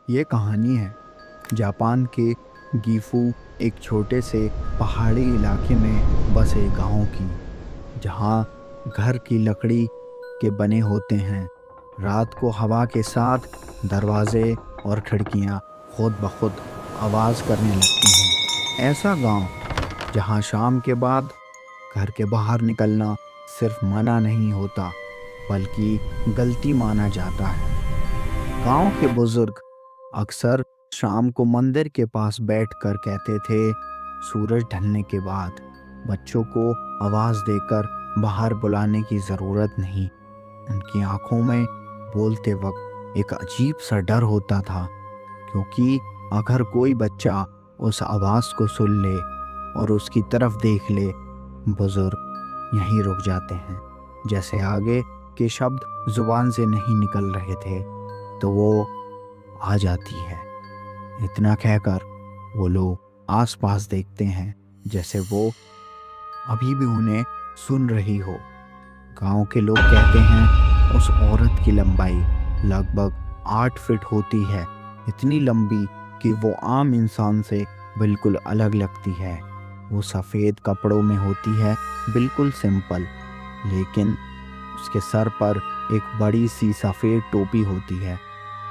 ये कहानी है जापान के गीफू एक छोटे से पहाड़ी इलाके में बसे गांव की, जहां घर की लकड़ी के बने होते हैं। रात को हवा के साथ दरवाजे और खिड़कियां खुद ब खुद आवाज़ करने लगती हैं। ऐसा गांव जहां शाम के बाद घर के बाहर निकलना सिर्फ मना नहीं होता, बल्कि गलती माना जाता है। गांव के बुजुर्ग अक्सर शाम को मंदिर के पास बैठकर कहते थे, सूरज ढलने के बाद बच्चों को आवाज देकर बाहर बुलाने की जरूरत नहीं। उनकी आंखों में बोलते वक्त एक अजीब सा डर होता था, क्योंकि अगर कोई बच्चा उस आवाज को सुन ले और उसकी तरफ देख ले, बुजुर्ग यहीं रुक जाते हैं। जैसे आगे के शब्द जुबान से नहीं निकल रहे थे तो वो आ जाती है। इतना कहकर वो लोग आसपास देखते हैं, जैसे वो अभी भी उन्हें सुन रही हो। गांव के लोग कहते हैं उस औरत की लंबाई लगभग 8 फीट होती है, इतनी लंबी कि वो आम इंसान से बिल्कुल अलग लगती है। वो सफ़ेद कपड़ों में होती है, बिल्कुल सिंपल, लेकिन उसके सर पर एक बड़ी सी सफ़ेद टोपी होती है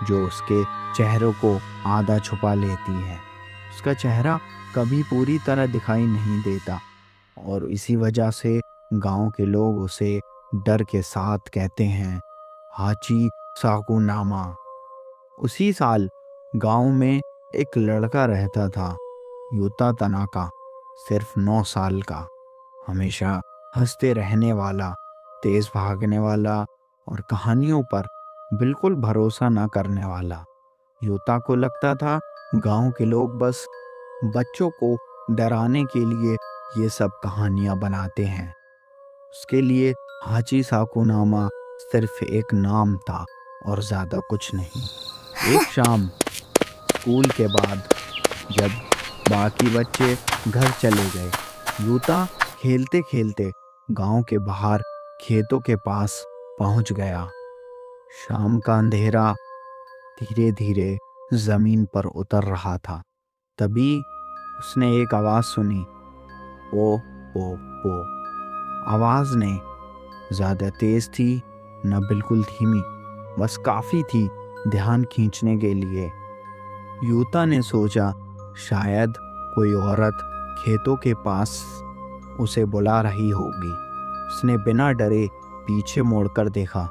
जो उसके चेहरे को आधा छुपा लेती है। उसका चेहरा कभी पूरी तरह दिखाई नहीं देता और इसी वजह से गांव के लोग उसे डर के साथ कहते हैं हाची साकुनामा। उसी साल गांव में एक लड़का रहता था, यूता तनाका, सिर्फ 9 साल का। हमेशा हंसते रहने वाला, तेज भागने वाला और कहानियों पर बिल्कुल भरोसा न करने वाला। यूता को लगता था गांव के लोग बस बच्चों को डराने के लिए ये सब कहानियां बनाते हैं। उसके लिए हाची साकुनामा सिर्फ एक नाम था और ज़्यादा कुछ नहीं। एक शाम स्कूल के बाद जब बाकी बच्चे घर चले गए, यूता खेलते खेलते गांव के बाहर खेतों के पास पहुंच गया। शाम का अंधेरा धीरे धीरे जमीन पर उतर रहा था। तभी उसने एक आवाज सुनी, ओ पो पो। आवाज ने ज्यादा तेज थी न बिल्कुल धीमी, बस काफी थी ध्यान खींचने के लिए। यूता ने सोचा शायद कोई औरत खेतों के पास उसे बुला रही होगी। उसने बिना डरे पीछे मुड़कर देखा,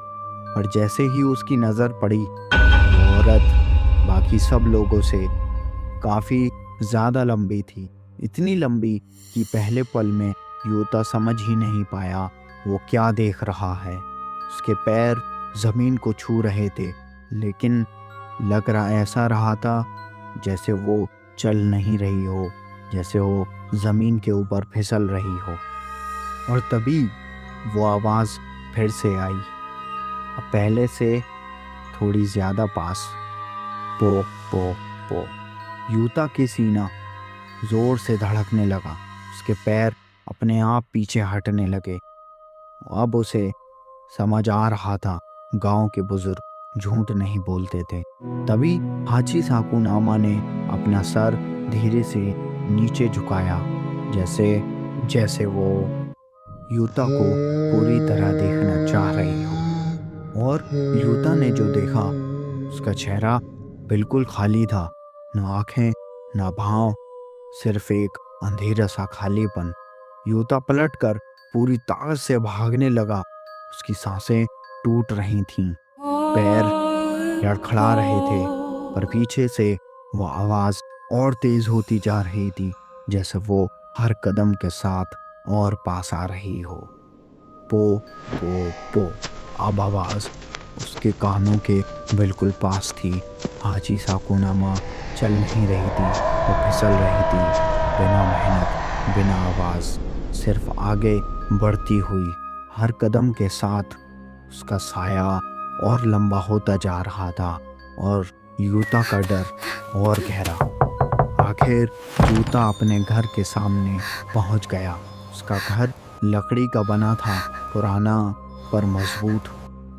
पर जैसे ही उसकी नज़र पड़ी, वो औरत बाकी सब लोगों से काफ़ी ज़्यादा लंबी थी। इतनी लंबी कि पहले पल में यूता समझ ही नहीं पाया वो क्या देख रहा है। उसके पैर ज़मीन को छू रहे थे, लेकिन लग रहा ऐसा रहा था जैसे वो चल नहीं रही हो, जैसे वो ज़मीन के ऊपर फिसल रही हो। और तभी वो आवाज़ फिर से आई, अब पहले से थोड़ी ज़्यादा पास, पो पो पो। यूता के सीना जोर से धड़कने लगा, उसके पैर अपने आप पीछे हटने लगे। अब उसे समझ आ रहा था गांव के बुजुर्ग झूठ नहीं बोलते थे। तभी हाची साकुनामा ने अपना सर धीरे से नीचे झुकाया, जैसे जैसे वो यूता को पूरी तरह देखना चाह रही हो। और यूता ने जो देखा, उसका चेहरा बिल्कुल खाली था, न आंखें न भाव, सिर्फ एक अंधेरा सा खालीपन। यूता पलटकर पूरी ताकत से भागने लगा। उसकी सांसें टूट रही थीं, पैर लड़खड़ा रहे थे, पर पीछे से वो आवाज और तेज होती जा रही थी, जैसे वो हर कदम के साथ और पास आ रही हो। पो पो पो। अब आवाज उसके कानों के बिल्कुल पास थी। हाची साकुनामा चल नहीं रही थी, वो फिसल रही थी, बिना मेहनत, बिना आवाज, सिर्फ आगे बढ़ती हुई। हर कदम के साथ उसका साया और लंबा होता जा रहा था और यूता का डर और गहरा। आखिर यूता अपने घर के सामने पहुंच गया। उसका घर लकड़ी का बना था, पुराना पर मजबूत।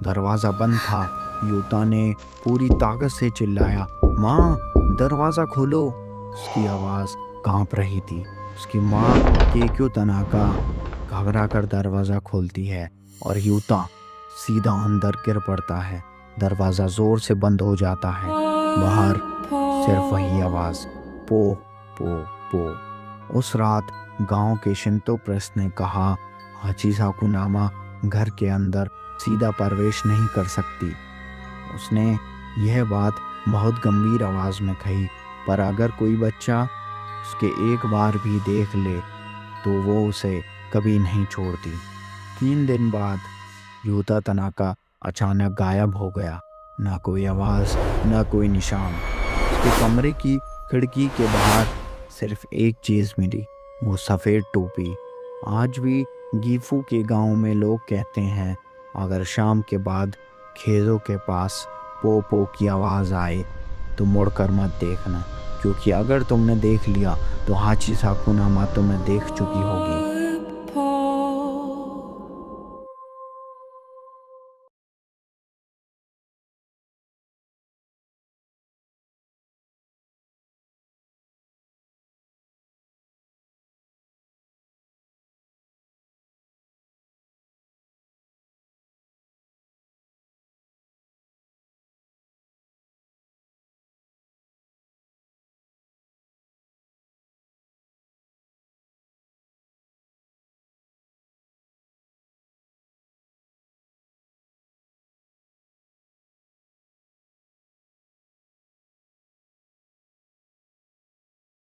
दरवाज़ा बंद था। यूता ने पूरी ताकत से चिल्लाया, माँ, दरवाज़ा खोलो। उसकी आवाज़ कांप रही थी। उसकी माँ केक्यो तनाका घबरा कर दरवाज़ा खोलती है और यूता सीधा अंदर गिर पड़ता है। दरवाज़ा ज़ोर से बंद हो जाता है। बाहर सिर्फ वही आवाज़, पो पो पो। उस रात गांव के शिंतो प्रेस्ट ने कहा, हाचिसाकुनामा घर के अंदर सीधा प्रवेश नहीं कर सकती। उसने यह बात बहुत गंभीर आवाज़ में कही, पर अगर कोई बच्चा उसके एक बार भी देख ले तो वो उसे कभी नहीं छोड़ती। 3 दिन बाद यूता तनाका अचानक गायब हो गया। ना कोई आवाज़, ना कोई निशान। उसके कमरे की खिड़की के बाहर सिर्फ एक चीज़ मिली, वो सफ़ेद टोपी। आज भी गीफू के गांव में लोग कहते हैं, अगर शाम के बाद खेतों के पास पो पो की आवाज़ आए तो मुड़कर मत देखना, क्योंकि अगर तुमने देख लिया तो हाचिसाकुनामा तुम्हें देख चुकी होगी।